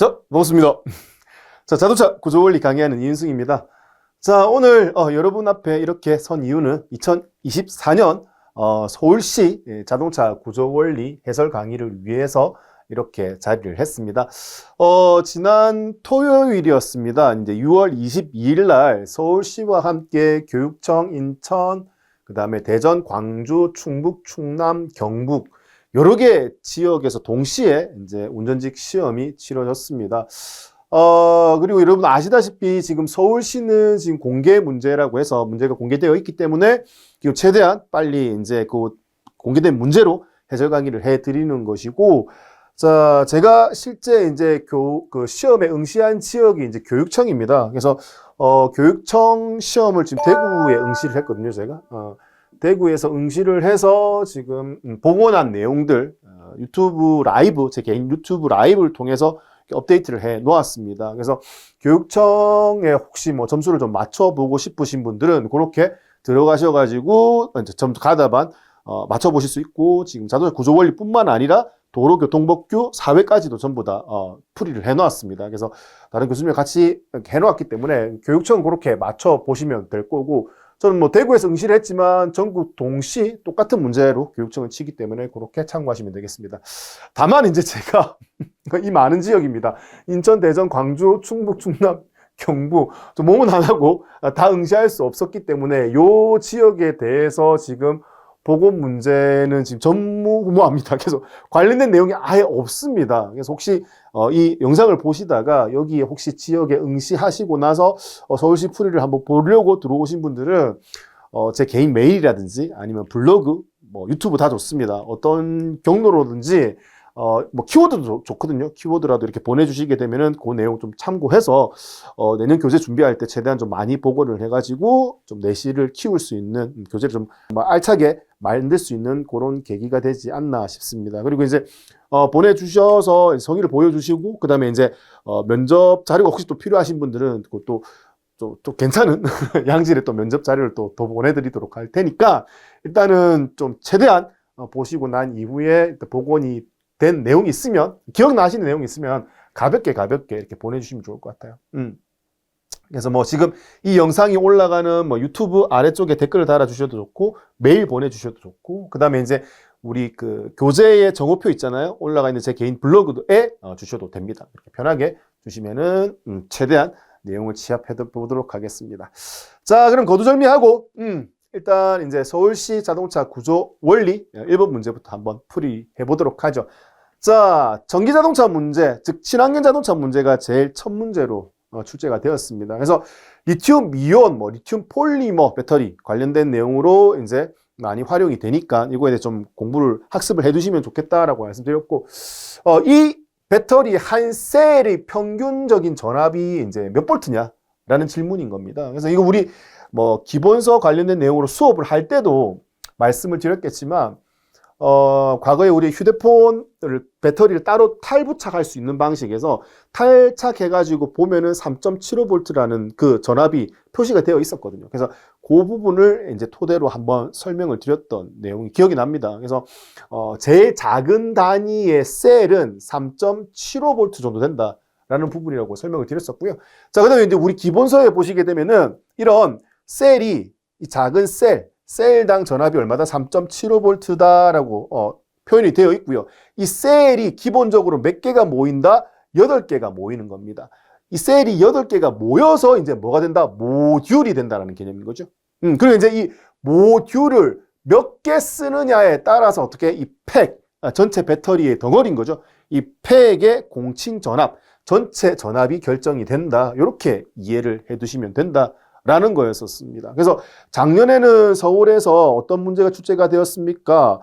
자, 반갑습니다. 자, 자동차 구조원리 강의하는 이윤승입니다. 자, 오늘 여러분 앞에 이렇게 선 이유는 2024년 서울시 자동차 구조원리 해설 강의를 위해서 이렇게 자리를 했습니다. 지난 토요일이었습니다. 이제 6월 22일 날 서울시와 함께 교육청, 인천, 그 다음에 대전, 광주, 충북, 충남, 경북 여러 개 지역에서 동시에 이제 운전직 시험이 치러졌습니다. 그리고 여러분 아시다시피 지금 서울시는 지금 공개 문제라고 해서 문제가 공개되어 있기 때문에 최대한 빨리 이제 그 공개된 문제로 해설 강의를 해 드리는 것이고, 자, 제가 실제 이제 그 시험에 응시한 지역이 이제 교육청입니다. 그래서 교육청 시험을 지금 대구에 응시를 했거든요, 제가. 대구에서 응시를 해서 지금 복원한 내용들 유튜브 라이브, 제 개인 유튜브 라이브를 통해서 업데이트를 해 놓았습니다. 그래서 교육청에 혹시 뭐 점수를 좀 맞춰보고 싶으신 분들은 그렇게 들어가셔가지고 이제 점 가다반 맞춰보실 수 있고, 지금 자동차 구조원리뿐만 아니라 도로교통법규, 사회까지도 전부 다 풀이를 해놓았습니다. 그래서 다른 교수님이 같이 해놓았기 때문에 교육청은 그렇게 맞춰보시면 될 거고, 저는 뭐 대구에서 응시를 했지만 전국 동시 똑같은 문제로 교육청을 치기 때문에 그렇게 참고하시면 되겠습니다. 다만 이제 제가 이 많은 지역입니다. 인천, 대전, 광주, 충북, 충남, 경북 좀 몸은 안 하고 다 응시할 수 없었기 때문에 요 지역에 대해서 지금 보건 문제는 지금 전무후무합니다. 그래서 관련된 내용이 아예 없습니다. 그래서 혹시 이 영상을 보시다가 여기 혹시 지역에 응시하시고 나서 서울시 풀이를 한번 보려고 들어오신 분들은 제 개인 메일이라든지 아니면 블로그, 뭐 유튜브 다 좋습니다. 어떤 경로로든지 뭐 키워드도 좋거든요. 키워드라도 이렇게 보내주시게 되면은 그 내용 좀 참고해서 내년 교재 준비할 때 최대한 좀 많이 보고를 해가지고 좀 내실을 키울 수 있는 교재를 좀 알차게 만들 수 있는 그런 계기가 되지 않나 싶습니다. 그리고 이제 보내주셔서 성의를 보여주시고, 그 다음에 이제 면접 자료가 혹시 또 필요하신 분들은 그것도 또 괜찮은 양질의 또 면접 자료를 또 더 보내드리도록 할 테니까 일단은 좀 최대한 보시고 난 이후에 복원이 된 내용이 있으면, 기억나시는 내용이 있으면 가볍게 이렇게 보내주시면 좋을 것 같아요. 그래서 뭐 지금 이 영상이 올라가는 뭐 유튜브 아래쪽에 댓글을 달아주셔도 좋고, 메일 보내주셔도 좋고, 그 다음에 이제 우리 그 교재의 정오표 있잖아요. 올라가 있는 제 개인 블로그에 주셔도 됩니다. 이렇게 편하게 주시면은 최대한 내용을 취합해 보도록 하겠습니다. 자, 그럼 거두절미하고 일단 이제 서울시 자동차 구조 원리 1번 문제부터 한번 풀이해 보도록 하죠. 자, 전기자동차 문제, 즉 친환경 자동차 문제가 제일 첫 문제로 출제가 되었습니다. 그래서 리튬 이온, 뭐 리튬 폴리머 배터리 관련된 내용으로 이제 많이 활용이 되니까 이거에 대해 좀 공부를 학습을 해두시면 좋겠다라고 말씀드렸고, 이 배터리 한 셀의 평균적인 전압이 이제 몇 볼트냐라는 질문인 겁니다. 그래서 이거 우리 뭐 기본서 관련된 내용으로 수업을 할 때도 말씀을 드렸겠지만, 과거에 우리 휴대폰을 배터리를 따로 탈부착할 수 있는 방식에서 탈착해가지고 보면은 3.75V라는 그 전압이 표시가 되어 있었거든요. 그래서 그 부분을 이제 토대로 한번 설명을 드렸던 내용이 기억이 납니다. 그래서 제일 작은 단위의 셀은 3.75V 정도 된다라는 부분이라고 설명을 드렸었고요. 자, 그다음에 이제 우리 기본서에 보시게 되면은 이런 셀이, 이 작은 셀당 전압이 얼마다? 3.75V다라고 표현이 되어 있고요. 이 셀이 기본적으로 몇 개가 모인다? 8개가 모이는 겁니다. 이 셀이 8개가 모여서 이제 뭐가 된다? 모듈이 된다라는 개념인 거죠. 그리고 이제 이 모듈을 몇 개 쓰느냐에 따라서 어떻게 이 팩, 전체 배터리의 덩어리인 거죠. 이 팩의 공칭 전압, 전체 전압이 결정이 된다. 이렇게 이해를 해 두시면 된다. 라는 거였었습니다. 그래서 작년에는 서울에서 어떤 문제가 출제가 되었습니까?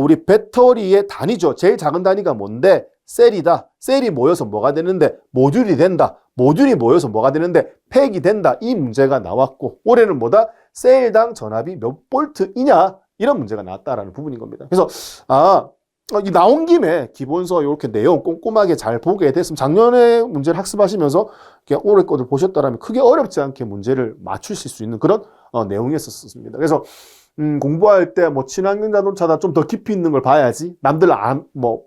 우리 배터리의 단위죠. 제일 작은 단위가 뭔데? 셀이다. 셀이 모여서 뭐가 되는데? 모듈이 된다. 모듈이 모여서 뭐가 되는데? 팩이 된다. 이 문제가 나왔고, 올해는 뭐다? 셀당 전압이 몇 볼트이냐? 이런 문제가 나왔다라는 부분인 겁니다. 그래서 이 나온 김에 기본서 이렇게 내용 꼼꼼하게 잘 보게 됐으면, 작년에 문제를 학습하시면서 올해 것을 보셨다면 크게 어렵지 않게 문제를 맞추실 수 있는 그런 내용이었었습니다. 그래서 공부할 때 뭐 친환경 자동차다 좀 더 깊이 있는 걸 봐야지, 남들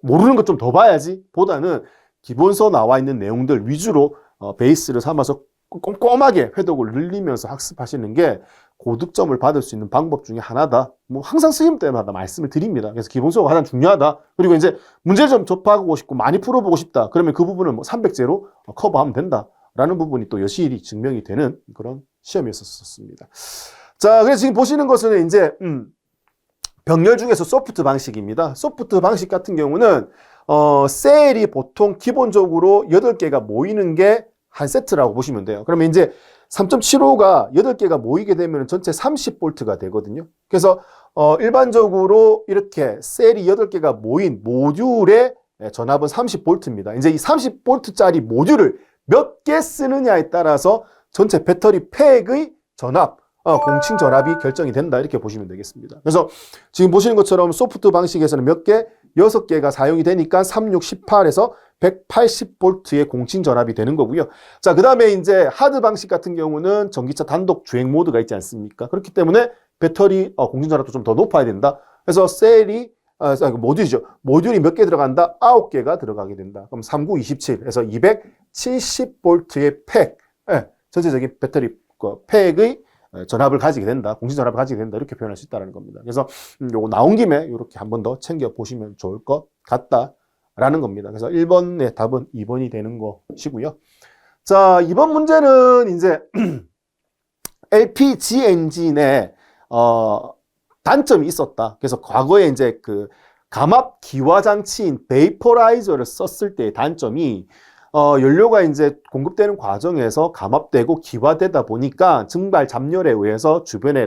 모르는 것 좀 더 봐야지 보다는 기본서 나와 있는 내용들 위주로 베이스를 삼아서 꼼꼼하게 회독을 늘리면서 학습하시는 게 고득점을 받을 수 있는 방법 중에 하나다. 뭐 항상 스님 때마다 말씀을 드립니다. 그래서 기본서가 가장 중요하다. 그리고 이제 문제를 좀 접하고 싶고 많이 풀어보고 싶다. 그러면 그 부분을 뭐 300제로 커버하면 된다라는 부분이 또 여실히 증명이 되는 그런 시험이었었습니다. 자, 그래서 지금 보시는 것은 이제 병렬 중에서 소프트 방식입니다. 소프트 방식 같은 경우는 셀이 보통 기본적으로 8개가 모이는 게 한 세트라고 보시면 돼요. 그러면 이제 3.75가 8개가 모이게 되면 전체 30볼트가 되거든요. 그래서 일반적으로 이렇게 셀이 8개가 모인 모듈의 전압은 30볼트입니다. 이제 이 30볼트짜리 모듈을 몇 개 쓰느냐에 따라서 전체 배터리 팩의 전압, 공칭 전압이 결정이 된다. 이렇게 보시면 되겠습니다. 그래서 지금 보시는 것처럼 소프트 방식에서는 몇 개? 6개가 사용이 되니까 36, 18에서 180볼트의 공칭 전압이 되는 거고요. 자, 그 다음에 이제 하드 방식 같은 경우는 전기차 단독 주행 모드가 있지 않습니까? 그렇기 때문에 배터리 공칭 전압도 좀 더 높아야 된다. 그래서 셀이 모듈이죠. 모듈이 몇 개 들어간다? 9개가 들어가게 된다. 그럼 39, 27에서 270볼트의 팩, 전체적인 배터리 팩의 전압을 가지게 된다. 공칭 전압을 가지게 된다. 이렇게 표현할 수 있다는 겁니다. 그래서 요거 나온 김에 이렇게 한 번 더 챙겨 보시면 좋을 것 같다라는 겁니다. 그래서 1번의 답은 2번이 되는 것이고요. 자, 이번 문제는 이제 LPG 엔진에 단점이 있었다. 그래서 과거에 이제 그 감압 기화 장치인 베이퍼라이저를 썼을 때의 단점이 연료가 이제 공급되는 과정에서 감압되고 기화되다 보니까 증발 잡열에 의해서 주변에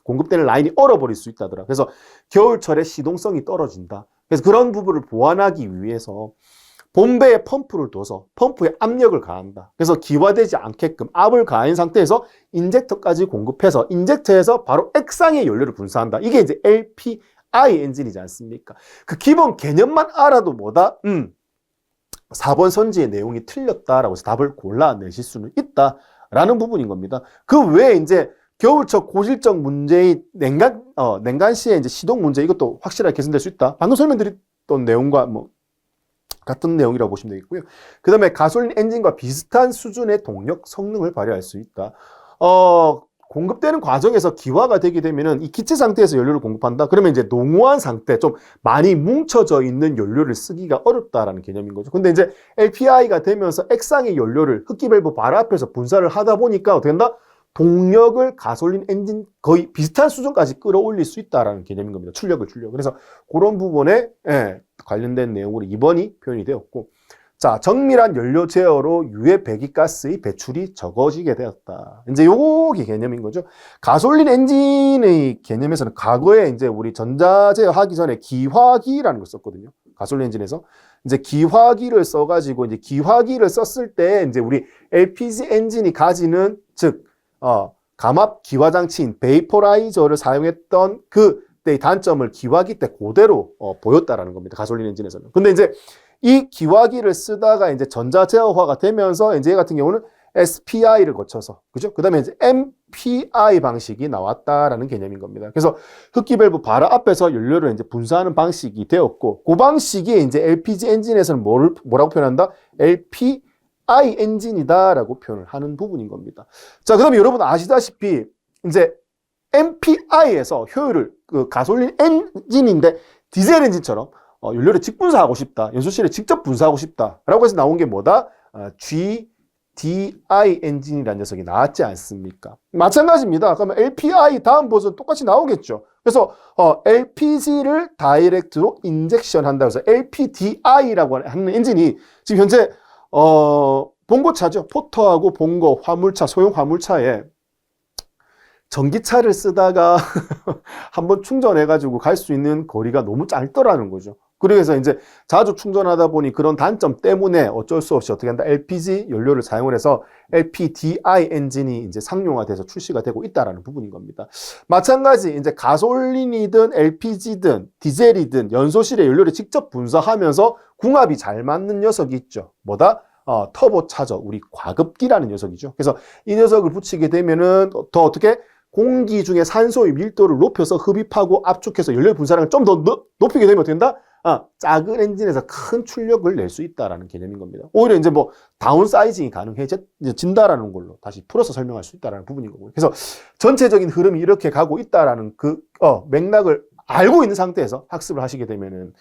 공급되는 라인이 얼어버릴 수 있다더라. 그래서 겨울철에 시동성이 떨어진다. 그래서 그런 부분을 보완하기 위해서 본배에 펌프를 둬서 펌프에 압력을 가한다. 그래서 기화되지 않게끔 압을 가한 상태에서 인젝터까지 공급해서 인젝터에서 바로 액상의 연료를 분사한다. 이게 이제 LPI 엔진이지 않습니까? 그 기본 개념만 알아도 뭐다? 4번 선지의 내용이 틀렸다라고 해서 답을 골라내실 수는 있다라는 부분인 겁니다. 그 외에 이제 겨울철 고질적 문제인 냉간시의 이제 시동 문제, 이것도 확실하게 개선될 수 있다. 방금 설명드렸던 내용과 뭐 같은 내용이라고 보시면 되겠고요. 그 다음에 가솔린 엔진과 비슷한 수준의 동력 성능을 발휘할 수 있다. 공급되는 과정에서 기화가 되게 되면은 이 기체 상태에서 연료를 공급한다. 그러면 이제 농후한 상태, 좀 많이 뭉쳐져 있는 연료를 쓰기가 어렵다라는 개념인 거죠. 근데 이제 LPI가 되면서 액상의 연료를 흡기 밸브 바로 앞에서 분사를 하다 보니까 어떻게 된다? 동력을 가솔린 엔진 거의 비슷한 수준까지 끌어올릴 수 있다라는 개념인 겁니다. 출력을. 그래서 그런 부분에 관련된 내용으로 2번이 표현이 되었고, 자, 정밀한 연료 제어로 유해 배기가스의 배출이 적어지게 되었다. 이제 요게 개념인 거죠. 가솔린 엔진의 개념에서는 과거에 이제 우리 전자 제어하기 전에 기화기라는 걸 썼거든요. 가솔린 엔진에서 이제 기화기를 써가지고 이제 기화기를 썼을 때 이제 우리 LPG 엔진이 가지는 즉 감압 기화 장치인 베이퍼라이저를 사용했던 그때의 단점을 기화기 때 그대로 보였다라는 겁니다. 가솔린 엔진에서는. 근데 이제 이 기화기를 쓰다가 이제 전자 제어화가 되면서 이제 얘 같은 경우는 SPI를 거쳐서, 그죠? 그 다음에 이제 MPI 방식이 나왔다라는 개념인 겁니다. 그래서 흡기 밸브 바로 앞에서 연료를 이제 분사하는 방식이 되었고, 그 방식이 이제 LPG 엔진에서는 뭐라고 표현한다? LPI 엔진이다라고 표현을 하는 부분인 겁니다. 자, 그 다음에 여러분 아시다시피 이제 MPI에서 효율을, 그 가솔린 엔진인데 디젤 엔진처럼 연료를 직분사하고 싶다. 연소실에 직접 분사하고 싶다라고 해서 나온 게 뭐다? GDI 엔진이라는 녀석이 나왔지 않습니까? 마찬가지입니다. 그러면 LPI 다음 버전 똑같이 나오겠죠. 그래서 LPG를 다이렉트로 인젝션 한다 해서 LPDI라고 하는 엔진이 지금 현재 봉고차죠. 포터하고 봉고 화물차, 소형 화물차에 전기차를 쓰다가 한번 충전해가지고 갈 수 있는 거리가 너무 짧더라는 거죠. 그래서 이제 자주 충전하다 보니 그런 단점 때문에 어쩔 수 없이 어떻게 한다? LPG 연료를 사용을 해서 LPDI 엔진이 이제 상용화돼서 출시가 되고 있다라는 부분인 겁니다. 마찬가지 이제 가솔린이든 LPG든 디젤이든 연소실에 연료를 직접 분사하면서 궁합이 잘 맞는 녀석이 있죠. 뭐다? 터보차저, 우리 과급기라는 녀석이죠. 그래서 이 녀석을 붙이게 되면은 더 어떻게? 공기 중에 산소의 밀도를 높여서 흡입하고 압축해서 연료 분사량을 좀 더 높이게 되면 어떻게 된다? 작은 엔진에서 큰 출력을 낼 수 있다라는 개념인 겁니다. 오히려 이제 뭐 다운사이징이 가능해진다라는 걸로 다시 풀어서 설명할 수 있다라는 부분인 거고요. 그래서 전체적인 흐름이 이렇게 가고 있다라는 그 맥락을 알고 있는 상태에서 학습을 하시게 되면은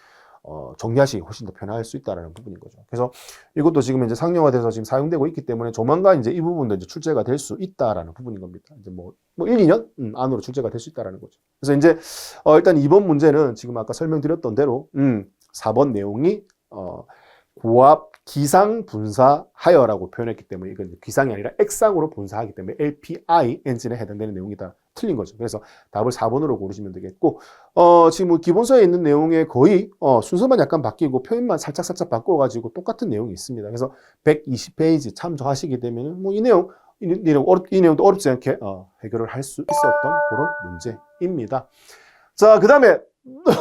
정리하시기 훨씬 더 편할 수 있다라는 부분인 거죠. 그래서 이것도 지금 이제 상용화돼서 지금 사용되고 있기 때문에 조만간 이제 이 부분도 이제 출제가 될 수 있다라는 부분인 겁니다. 이제 뭐 1, 2년 안으로 출제가 될 수 있다라는 거죠. 그래서 이제 일단 이번 문제는 지금 아까 설명드렸던 대로 4번 내용이 고압 기상 분사하여라고 표현했기 때문에 이건 기상이 아니라 액상으로 분사하기 때문에 LPI 엔진에 해당되는 내용이다. 틀린 거죠. 그래서 답을 4번으로 고르시면 되겠고 지금 뭐 기본서에 있는 내용에 거의 순서만 약간 바뀌고 표현만 살짝 바꿔가지고 똑같은 내용이 있습니다. 그래서 120페이지 참조하시게 되면 뭐 이 내용도 어렵지 않게 해결을 할 수 있었던 그런 문제입니다. 자, 그 다음에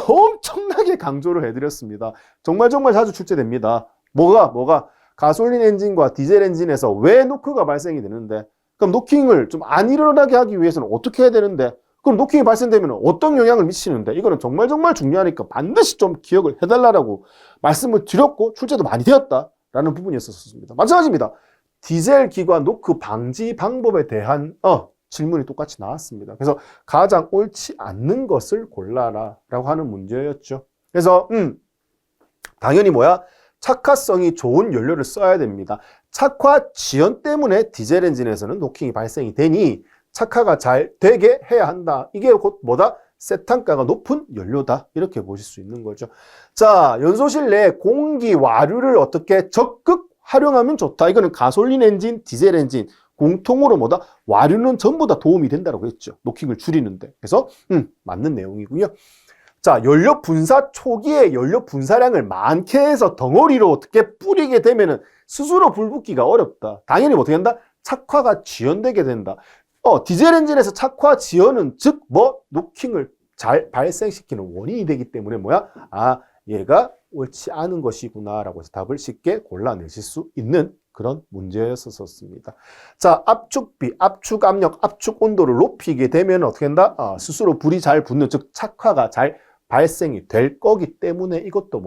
엄청나게 강조를 해드렸습니다. 정말 자주 출제됩니다. 뭐가 가솔린 엔진과 디젤 엔진에서 왜 노크가 발생이 되는데, 그럼 노킹을 좀 안 일어나게 하기 위해서는 어떻게 해야 되는데, 그럼 노킹이 발생되면 어떤 영향을 미치는데, 이거는 정말 중요하니까 반드시 좀 기억을 해달라고 말씀을 드렸고 출제도 많이 되었다라는 부분이었었습니다. 마찬가지입니다. 디젤 기관 노크 방지 방법에 대한 질문이 똑같이 나왔습니다. 그래서 가장 옳지 않는 것을 골라라 라고 하는 문제였죠. 그래서 당연히 착화성이 좋은 연료를 써야 됩니다. 착화 지연 때문에 디젤 엔진에서는 노킹이 발생이 되니 착화가 잘 되게 해야 한다. 이게 곧 세탄가가 높은 연료다. 이렇게 보실 수 있는 거죠. 자, 연소실 내 공기 와류를 어떻게 적극 활용하면 좋다. 이거는 가솔린 엔진, 디젤 엔진 공통으로 와류는 전부 다 도움이 된다고 했죠. 노킹을 줄이는데. 그래서 맞는 내용이고요. 자, 연료 분사 초기에 연료 분사량을 많게 해서 덩어리로 어떻게 뿌리게 되면은 스스로 불붙기가 어렵다. 당연히 어떻게 한다? 착화가 지연되게 된다. 디젤 엔진에서 착화 지연은 즉 노킹을 잘 발생시키는 원인이 되기 때문에 얘가 옳지 않은 것이구나라고 해서 답을 쉽게 골라내실 수 있는 그런 문제였었습니다. 자, 압축비, 압축 압력, 압축 온도를 높이게 되면 어떻게 한다? 스스로 불이 잘 붙는, 즉 착화가 잘 발생이 될 거기 때문에 이것도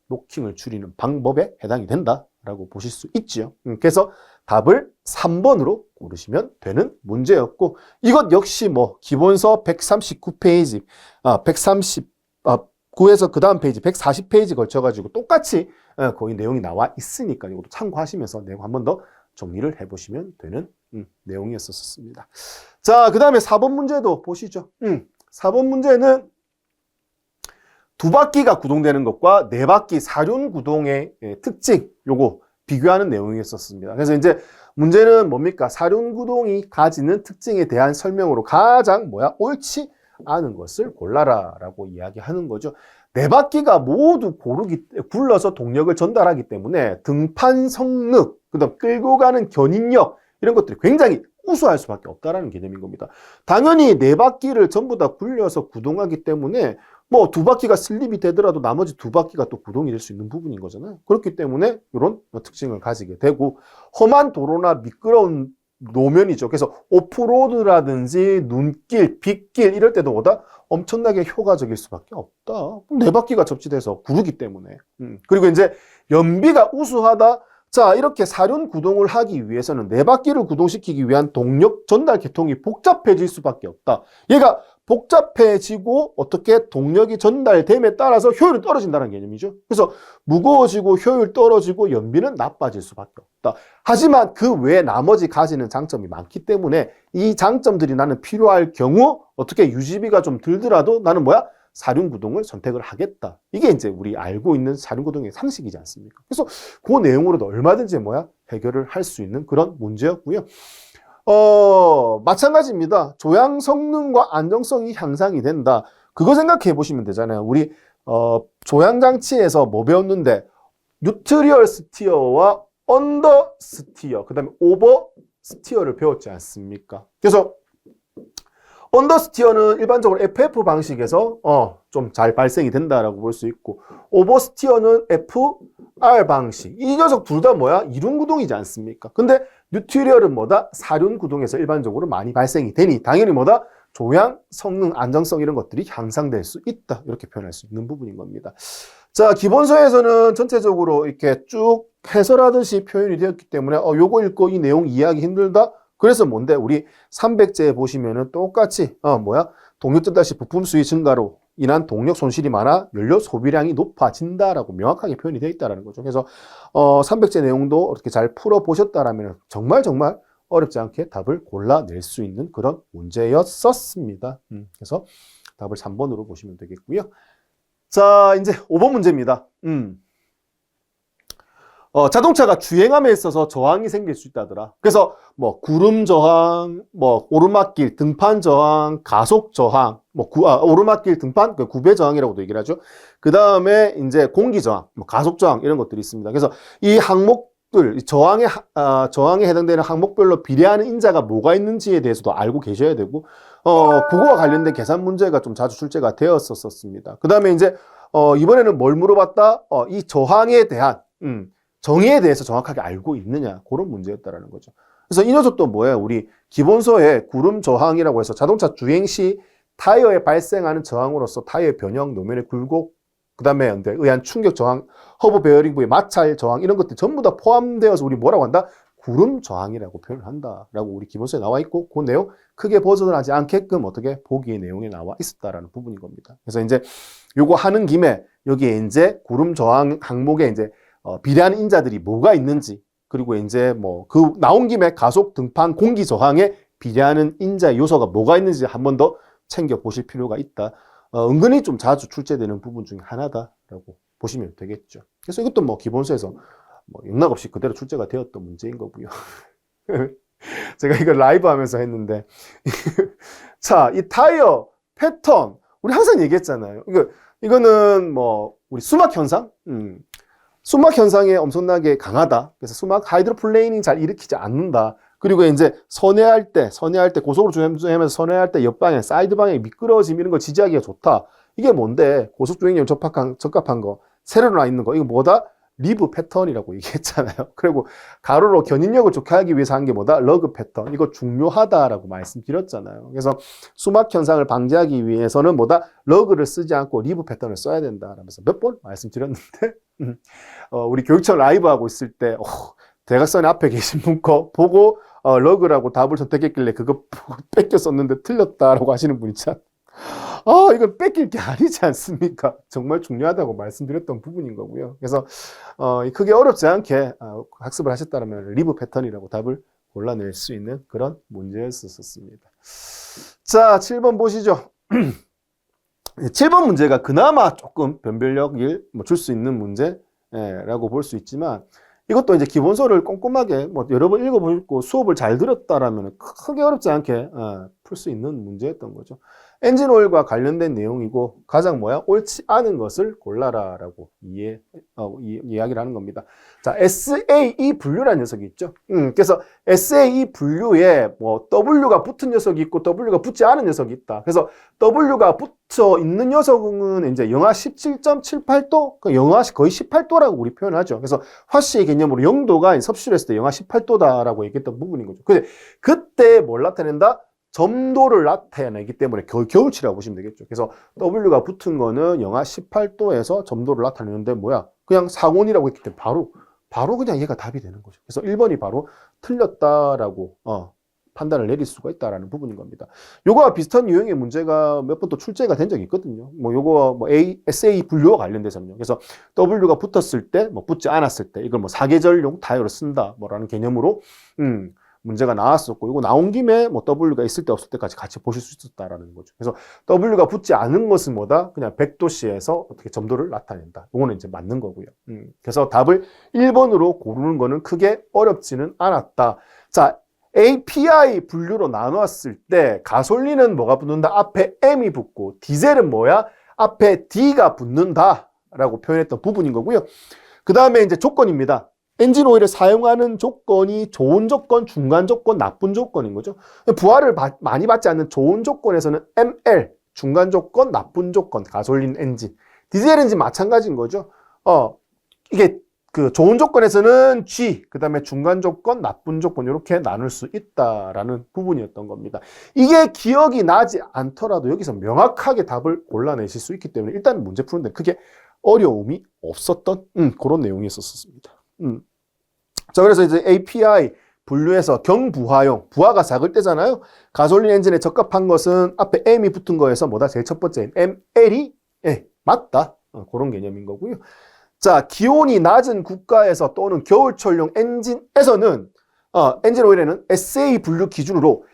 노킹을 줄이는 방법에 해당이 된다라고 보실 수 있죠. 그래서 답을 3번으로 고르시면 되는 문제였고, 이것 역시 기본서 139페이지, 139에서 그 다음 페이지 140페이지 걸쳐가지고 똑같이 거의 내용이 나와 있으니까 이것도 참고하시면서 내용 한 번 더 정리를 해보시면 되는 내용이었었습니다. 자, 그 다음에 4번 문제도 보시죠. 4번 문제는 두 바퀴가 구동되는 것과 네 바퀴 사륜 구동의 특징, 요거 비교하는 내용이었었습니다. 그래서 이제 문제는 뭡니까? 사륜 구동이 가지는 특징에 대한 설명으로 가장 옳지 않은 것을 골라라 라고 이야기하는 거죠. 네 바퀴가 모두 굴러서 동력을 전달하기 때문에 등판 성능, 그다음 끌고 가는 견인력 이런 것들이 굉장히 우수할 수밖에 없다라는 개념인 겁니다. 당연히 네 바퀴를 전부 다 굴려서 구동하기 때문에 두 바퀴가 슬립이 되더라도 나머지 두 바퀴가 또 구동이 될 수 있는 부분인 거잖아요. 그렇기 때문에 이런 특징을 가지게 되고, 험한 도로나 미끄러운 노면이죠. 그래서 오프로드라든지 눈길, 빗길 이럴 때도 엄청나게 효과적일 수밖에 없다. 네 바퀴가 접지돼서 구르기 때문에. 그리고 이제 연비가 우수하다. 자, 이렇게 사륜 구동을 하기 위해서는 네 바퀴를 구동시키기 위한 동력 전달 계통이 복잡해질 수밖에 없다. 얘가 복잡해지고 어떻게 동력이 전달됨에 따라서 효율이 떨어진다는 개념이죠. 그래서 무거워지고 효율 떨어지고 연비는 나빠질 수밖에 없다. 하지만 그 외에 나머지 가지는 장점이 많기 때문에 이 장점들이 나는 필요할 경우 어떻게 유지비가 좀 들더라도 나는 사륜 구동을 선택을 하겠다. 이게 이제 우리 알고 있는 사륜 구동의 상식이지 않습니까? 그래서 그 내용으로도 얼마든지 해결을 할 수 있는 그런 문제였고요. 마찬가지입니다. 조향 성능과 안정성이 향상이 된다. 그거 생각해 보시면 되잖아요. 우리 조향 장치에서 뭐 배웠는데 뉴트리얼 스티어와 언더 스티어, 그다음에 오버 스티어를 배웠지 않습니까? 그래서 언더 스티어는 일반적으로 FF 방식에서 좀 잘 발생이 된다라고 볼 수 있고, 오버 스티어는 FR 방식. 이 녀석 둘 다 이륜 구동이지 않습니까? 근데 뉴트리얼은 사륜 구동에서 일반적으로 많이 발생이 되니 당연히 조향, 성능, 안정성 이런 것들이 향상될 수 있다. 이렇게 표현할 수 있는 부분인 겁니다. 자, 기본서에서는 전체적으로 이렇게 쭉 해설하듯이 표현이 되었기 때문에 요거 읽고 이 내용 이해하기 힘들다? 그래서 뭔데? 우리 300제에 보시면은 똑같이 동력 증가시 부품 수요 증가로 인한 동력 손실이 많아 연료 소비량이 높아진다라고 명확하게 표현이 되어 있다는 거죠. 그래서 300제 내용도 어떻게 잘 풀어보셨다라면 정말 어렵지 않게 답을 골라낼 수 있는 그런 문제였었습니다. 그래서 답을 3번으로 보시면 되겠고요. 자, 이제 5번 문제입니다. 자동차가 주행함에 있어서 저항이 생길 수 있다더라. 그래서 구름 저항, 오르막길 등판 저항, 가속 저항, 오르막길 등판 구배 저항이라고도 얘기를 하죠. 그 다음에 이제 공기 저항, 가속 저항 이런 것들이 있습니다. 그래서 이 항목들 저항에 해당되는 항목별로 비례하는 인자가 뭐가 있는지에 대해서도 알고 계셔야 되고, 그거와 관련된 계산 문제가 좀 자주 출제가 되었었습니다. 그 다음에 이제 이번에는 뭘 물어봤다? 이 저항에 대한 정의에 대해서 정확하게 알고 있느냐, 그런 문제였다라는 거죠. 그래서 이 녀석도 뭐예요? 우리 기본서에 구름 저항이라고 해서 자동차 주행 시 타이어에 발생하는 저항으로서 타이어의 변형, 노면의 굴곡, 그 다음에 의한 충격 저항, 허브 베어링 부의 마찰 저항 이런 것들이 전부 다 포함되어서 우리 뭐라고 한다? 구름 저항이라고 표현을 한다라고 우리 기본서에 나와 있고, 그 내용 크게 벗어나지 않게끔 어떻게 보기의 내용에 나와 있었다라는 부분인 겁니다. 그래서 이제 요거 하는 김에 여기에 이제 구름 저항 항목에 이제 비례하는 인자들이 뭐가 있는지, 그리고 이제 그 나온 김에 가속 등판 공기 저항에 비례하는 인자 요소가 뭐가 있는지 한 번 더 챙겨 보실 필요가 있다. 은근히 좀 자주 출제되는 부분 중에 하나다라고 보시면 되겠죠. 그래서 이것도 기본서에서 영락없이 그대로 출제가 되었던 문제인 거고요. 제가 이거 라이브 하면서 했는데 자, 이 타이어 패턴 우리 항상 얘기했잖아요. 이거는 우리 수막 현상, 수막 현상에 엄청나게 강하다. 그래서 수막 하이드로플레이닝 잘 일으키지 않는다. 그리고 이제 선회할 때 고속으로 주행하면서 선회할 때 옆방향, 사이드 방향 미끄러짐 이런 거 지지하기가 좋다. 이게 뭔데? 고속 주행용 적합한 거, 세로로 나 있는 거. 이거 뭐다? 리브 패턴이라고 얘기했잖아요. 그리고 가로로 견인력을 좋게 하기 위해서 한 게 뭐다? 러그 패턴. 이거 중요하다라고 말씀드렸잖아요. 그래서 수막 현상을 방지하기 위해서는 뭐다? 러그를 쓰지 않고 리브 패턴을 써야 된다. 라면서 몇 번 말씀드렸는데, 우리 교육청 라이브 하고 있을 때, 대각선 앞에 계신 분 거 보고, 러그라고 답을 선택했길래 그거 보고 뺏겨 썼는데 틀렸다라고 하시는 분 있잖아요. 이건 뺏길 게 아니지 않습니까? 정말 중요하다고 말씀드렸던 부분인 거고요. 그래서 크게 어렵지 않게 학습을 하셨다면 리브 패턴이라고 답을 골라낼 수 있는 그런 문제였었습니다. 자, 7번 보시죠. 7번 문제가 그나마 조금 변별력을 줄 수 있는 문제라고 볼 수 있지만, 이것도 이제 기본서를 꼼꼼하게 여러 번 읽어보고 수업을 잘 들었다라면 크게 어렵지 않게 풀 수 있는 문제였던 거죠. 엔진 오일과 관련된 내용이고 가장 옳지 않은 것을 골라라 라고 이야기를 하는 겁니다. 자, SAE 분류라는 녀석이 있죠. 그래서 SAE 분류에 W가 붙은 녀석이 있고 W가 붙지 않은 녀석이 있다. 그래서 W가 붙어 있는 녀석은 이제 영하 17.78도, 영하 거의 18도라고 우리 표현하죠. 그래서 화씨의 개념으로 0도가 섭씨를 했을 때 영하 18도다라고 얘기했던 부분인 거죠. 근데 그때 뭘 나타낸다? 점도를 나타내기 때문에 겨울치라고 보시면 되겠죠. 그래서 W가 붙은 거는 영하 18도에서 점도를 나타내는데 그냥 상온이라고 했기 때문에 바로 그냥 얘가 답이 되는 거죠. 그래서 1번이 바로 틀렸다라고 판단을 내릴 수가 있다라는 부분인 겁니다. 요거와 비슷한 유형의 문제가 몇 번 또 출제가 된 적이 있거든요. 요거 SA 분류와 관련돼서는요. 그래서 W가 붙었을 때, 붙지 않았을 때, 이걸 사계절용 타이어를 쓴다, 라는 개념으로, 문제가 나왔었고, 이거 나온 김에 W가 있을 때 없을 때까지 같이 보실 수 있었다라는 거죠. 그래서 W가 붙지 않은 것은 뭐다? 그냥 100도씨에서 어떻게 점도를 나타낸다. 이거는 이제 맞는 거고요. 그래서 답을 1번으로 고르는 거는 크게 어렵지는 않았다. 자, API 분류로 나눴을 때 가솔린은 뭐가 붙는다? 앞에 M이 붙고, 디젤은 앞에 D가 붙는다라고 표현했던 부분인 거고요. 그 다음에 이제 조건입니다. 엔진 오일을 사용하는 조건이 좋은 조건, 중간 조건, 나쁜 조건인 거죠. 부하를 많이 받지 않는 좋은 조건에서는 ML, 중간 조건, 나쁜 조건, 가솔린 엔진. 디젤 엔진 마찬가지인 거죠. 이게 좋은 조건에서는 G, 그 다음에 중간 조건, 나쁜 조건 이렇게 나눌 수 있다라는 부분이었던 겁니다. 이게 기억이 나지 않더라도 여기서 명확하게 답을 골라내실 수 있기 때문에 일단 문제 푸는데 크게 어려움이 없었던 그런 내용이 있었습니다. 자, 그래서 이제 API 분류해서 경부하용, 부하가 작을 때잖아요. 가솔린 엔진에 적합한 것은 앞에 M이 붙은 거에서 뭐다? 제일 첫 번째 ML이 맞다. 그런 개념인 거고요. 자, 기온이 낮은 국가에서 또는 겨울철용 엔진에서는 엔진 오일에는 SA 분류 기준으로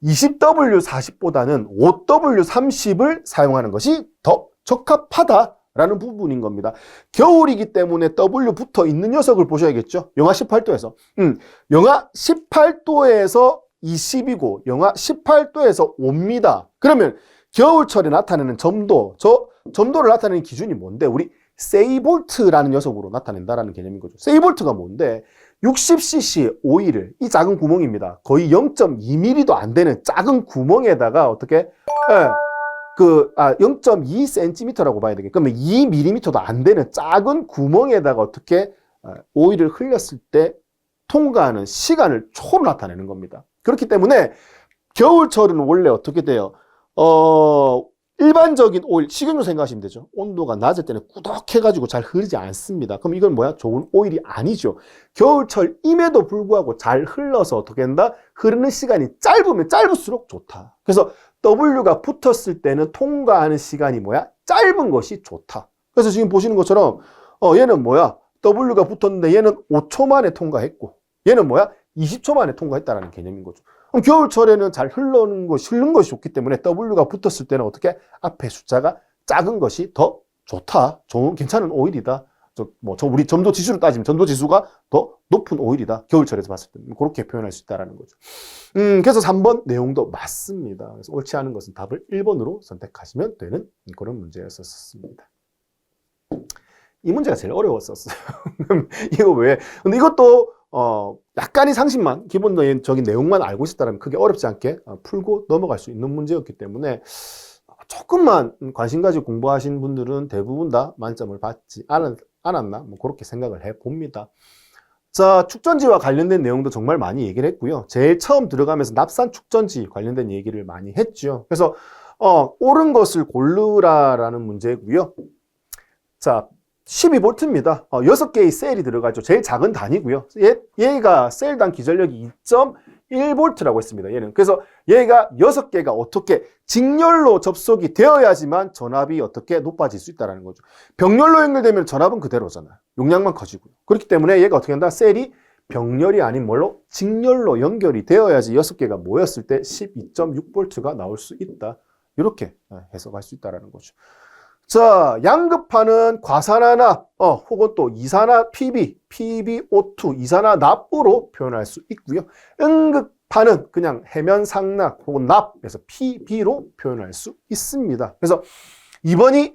20W40보다는 5W30을 사용하는 것이 더 적합하다라는 부분인 겁니다. 겨울이기 때문에 W 붙어 있는 녀석을 보셔야겠죠. 영하 18도에서. 영하 18도에서 20이고 영하 18도에서 5입니다. 그러면 겨울철에 나타내는 점도, 저 점도를 나타내는 기준이 뭔데? 우리 세이볼트라는 녀석으로 나타낸다라는 개념인 거죠. 세이볼트가 뭔데? 60cc의 오일을, 이 작은 구멍입니다. 거의 0.2mm도 안 되는 작은 구멍에다가 어떻게, 0.2cm라고 봐야 되겠다. 그러면 2mm도 안 되는 작은 구멍에다가 어떻게 오일을 흘렸을 때 통과하는 시간을 초로 나타내는 겁니다. 그렇기 때문에 겨울철은 원래 어떻게 돼요? 일반적인 오일, 식용유 생각하시면 되죠. 온도가 낮을 때는 꾸덕해가지고 잘 흐르지 않습니다. 그럼 이건 뭐야? 좋은 오일이 아니죠. 겨울철임에도 불구하고 잘 흘러서 어떻게 된다? 흐르는 시간이 짧으면 짧을수록 좋다. 그래서 W가 붙었을 때는 통과하는 시간이 뭐야? 짧은 것이 좋다. 그래서 지금 보시는 것처럼 얘는 뭐야? W가 붙었는데 얘는 5초 만에 통과했고 얘는 뭐야? 20초 만에 통과했다라는 개념인 거죠. 그럼 겨울철에는 잘 흐르는 것이 좋기 때문에 W가 붙었을 때는 어떻게? 앞에 숫자가 작은 것이 더 좋다. 좋은, 괜찮은 오일이다. 우리 점도 지수로 따지면 점도 지수가 더 높은 오일이다. 겨울철에서 봤을 때. 그렇게 표현할 수 있다는 거죠. 그래서 3번 내용도 맞습니다. 그래서 옳지 않은 것은 답을 1번으로 선택하시면 되는 그런 문제였었습니다. 이 문제가 제일 어려웠었어요. 이거 왜? 근데 이것도 약간의 상식만, 기본적인 내용만 알고 있었다면 크게 어렵지 않게 풀고 넘어갈 수 있는 문제였기 때문에 조금만 관심 가지고 공부하신 분들은 대부분 다 만점을 받지 않았나? 뭐 그렇게 생각을 해봅니다. 자, 축전지와 관련된 내용도 정말 많이 얘기를 했고요. 제일 처음 들어가면서 납산 축전지 관련된 얘기를 많이 했죠. 그래서 옳은 것을 고르라라는 문제고요. 자, 12V입니다. 6개의 셀이 들어가죠. 제일 작은 단위고요. 얘가 셀당 기전력이 2.1V라고 했습니다. 얘는. 그래서 얘가 6개가 어떻게 직렬로 접속이 되어야지만 전압이 어떻게 높아질 수 있다는 거죠. 병렬로 연결되면 전압은 그대로잖아요. 용량만 커지고요. 그렇기 때문에 얘가 어떻게 한다? 셀이 병렬이 아닌 뭘로? 직렬로 연결이 되어야지 6개가 모였을 때 12.6V가 나올 수 있다. 이렇게 해석할 수 있다는 거죠. 자, 양극판은 과산화납, 혹은 또 이산화 PB, PbO2, 이산화납으로 표현할 수 있고요. 음극판은 그냥 해면상납 혹은 납에서 PB로 표현할 수 있습니다. 그래서 2번이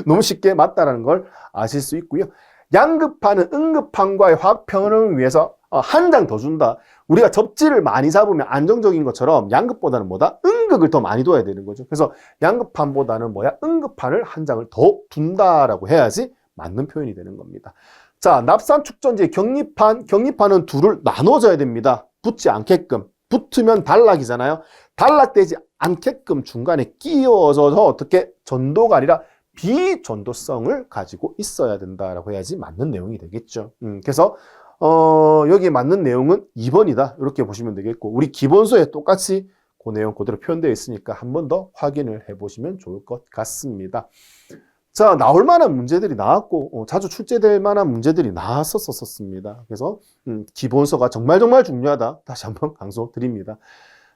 너무 쉽게 맞다라는 걸 아실 수 있고요. 양극판은 음극판과의 화학 평형을 위해서 한 장 더 준다. 우리가 접지를 많이 잡으면 안정적인 것처럼 양극보다는 뭐다? 음극을 더 많이 둬야 되는 거죠. 그래서 양극판보다는 뭐야? 음극판을 한 장을 더 둔다라고 해야지 맞는 표현이 되는 겁니다. 자, 납산 축전지 경립판은 둘을 나눠줘야 됩니다. 붙지 않게끔. 붙으면 단락이잖아요. 단락되지 않게끔 중간에 끼워서 어떻게 전도가 아니라 비전도성을 가지고 있어야 된다라고 해야지 맞는 내용이 되겠죠. 그래서 여기에 맞는 내용은 2번이다. 이렇게 보시면 되겠고, 우리 기본서에 똑같이 그 내용 그대로 표현되어 있으니까 한 번 더 확인을 해보시면 좋을 것 같습니다. 자, 나올 만한 문제들이 나왔고, 자주 출제될 만한 문제들이 나왔었습니다. 그래서 기본서가 정말 중요하다. 다시 한번 강조드립니다.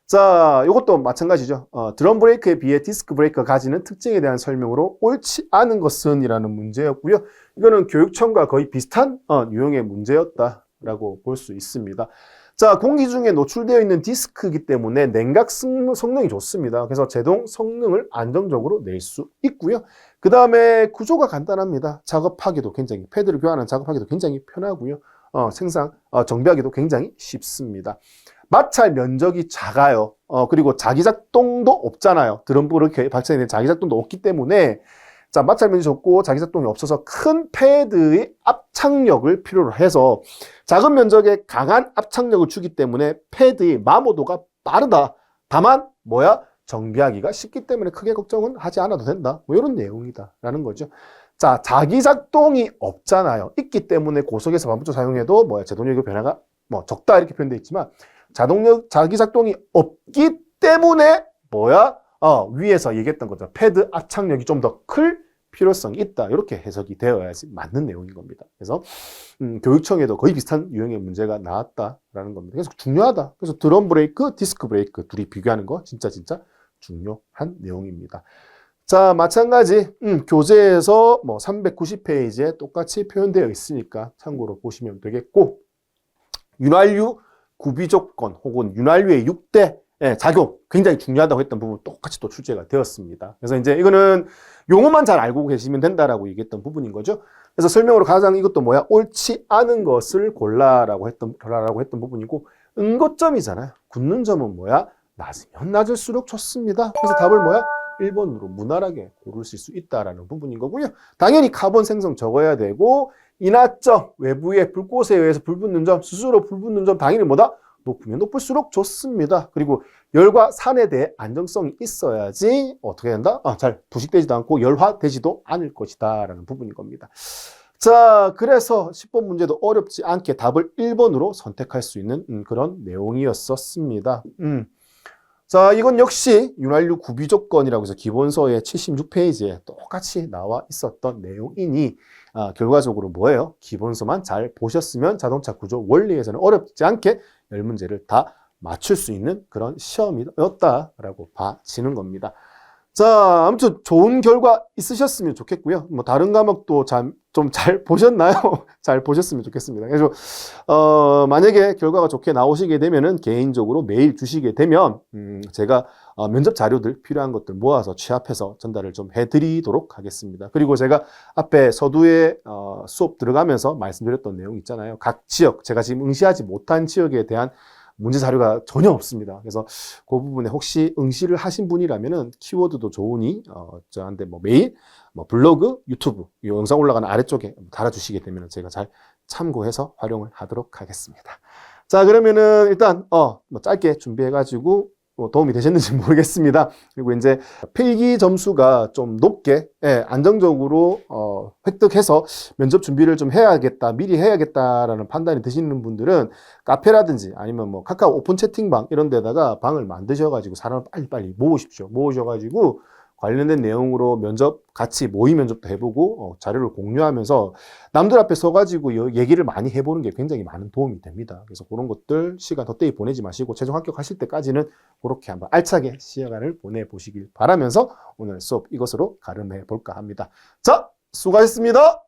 자, 이것도 마찬가지죠. 드럼 브레이크에 비해 디스크 브레이크가 가지는 특징에 대한 설명으로 옳지 않은 것은 이라는 문제였고요. 이거는 교육청과 거의 비슷한 유형의 문제였다라고 볼 수 있습니다. 자, 공기 중에 노출되어 있는 디스크이기 때문에 냉각 성능이 좋습니다. 그래서 제동 성능을 안정적으로 낼 수 있고요. 그 다음에 구조가 간단합니다. 작업하기도 굉장히, 패드를 교환하는 작업하기도 굉장히 편하고요. 정비하기도 굉장히 쉽습니다. 마찰 면적이 작아요. 그리고 자기작동도 없잖아요. 드럼브레이크에 발생되는 자기작동도 없기 때문에, 자, 마찰 면적이 적고 자기작동이 없어서 큰 패드의 압착력을 필요로 해서 작은 면적에 강한 압착력을 주기 때문에 패드의 마모도가 빠르다. 다만 뭐야? 정비하기가 쉽기 때문에 크게 걱정은 하지 않아도 된다. 뭐 이런 내용이다라는 거죠. 자, 자기작동이 없잖아요. 있기 때문에 고속에서 반복적으로 사용해도 제동력의 변화가 적다 이렇게 표현되어 있지만 자기작동이 없기 때문에 위에서 얘기했던 거죠. 패드 압착력이 좀 더 클 필요성이 있다. 이렇게 해석이 되어야지 맞는 내용인 겁니다. 그래서 교육청에도 거의 비슷한 유형의 문제가 나왔다라는 겁니다. 그래서 중요하다. 그래서 드럼 브레이크, 디스크 브레이크 둘이 비교하는 거 진짜 중요한 내용입니다. 자, 마찬가지 교재에서 390페이지에 똑같이 표현되어 있으니까 참고로 보시면 되겠고, 윤활유 구비조건 혹은 윤활유의 6대 작용 굉장히 중요하다고 했던 부분 똑같이 또 출제가 되었습니다. 그래서 이제 이거는 용어만 잘 알고 계시면 된다라고 얘기했던 부분인 거죠. 그래서 설명으로 가장 이것도 옳지 않은 것을 골라라고 했던 부분이고, 응고점이잖아요. 굳는 점은 낮으면 낮을수록 좋습니다. 그래서 답을 1번으로 무난하게 고르실 수 있다라는 부분인 거고요. 당연히 카본 생성 적어야 되고, 인하점, 외부의 불꽃에 의해서 불 붙는 점, 스스로 불 붙는 점 당연히 높으면 높을수록 좋습니다. 그리고 열과 산에 대해 안정성이 있어야지 어떻게 된다? 잘 부식되지도 않고 열화되지도 않을 것이다 라는 부분인 겁니다. 자, 그래서 10번 문제도 어렵지 않게 답을 1번으로 선택할 수 있는 그런 내용이었었습니다. 자, 이건 역시 윤활유 구비조건이라고 해서 기본서의 76페이지에 똑같이 나와 있었던 내용이니 결과적으로 기본서만 잘 보셨으면 자동차 구조 원리에서는 어렵지 않게 10문제를 다 맞출 수 있는 그런 시험이었다라고 봐지는 겁니다. 자, 아무튼 좋은 결과 있으셨으면 좋겠고요. 다른 과목도 좀 잘 보셨나요? 잘 보셨으면 좋겠습니다. 그래서 만약에 결과가 좋게 나오시게 되면은 개인적으로 메일 주시게 되면 제가 면접 자료들 필요한 것들 모아서 취합해서 전달을 좀 해드리도록 하겠습니다. 그리고 제가 앞에 서두에 수업 들어가면서 말씀드렸던 내용 있잖아요. 각 지역, 제가 지금 응시하지 못한 지역에 대한 문제 자료가 전혀 없습니다. 그래서 그 부분에 혹시 응시를 하신 분이라면은 키워드도 좋으니 저한테 메일, 블로그, 유튜브 이 영상 올라가는 아래쪽에 달아주시게 되면 제가 잘 참고해서 활용을 하도록 하겠습니다. 자, 그러면은 일단 짧게 준비해가지고 도움이 되셨는지 모르겠습니다. 그리고 이제 필기 점수가 좀 높게 안정적으로 획득해서 면접 준비를 좀 해야겠다, 미리 해야겠다라는 판단이 드시는 분들은 카페라든지 아니면 카카오 오픈 채팅방 이런 데다가 방을 만드셔가지고 사람을 빨리빨리 모으십시오. 모으셔가지고 관련된 내용으로 면접 같이 모의 면접도 해보고 자료를 공유하면서 남들 앞에 서가지고 얘기를 많이 해보는 게 굉장히 많은 도움이 됩니다. 그래서 그런 것들 시간 덧대히 보내지 마시고 최종 합격하실 때까지는 그렇게 한번 알차게 시간을 보내보시길 바라면서 오늘 수업 이것으로 가름해 볼까 합니다. 자, 수고하셨습니다.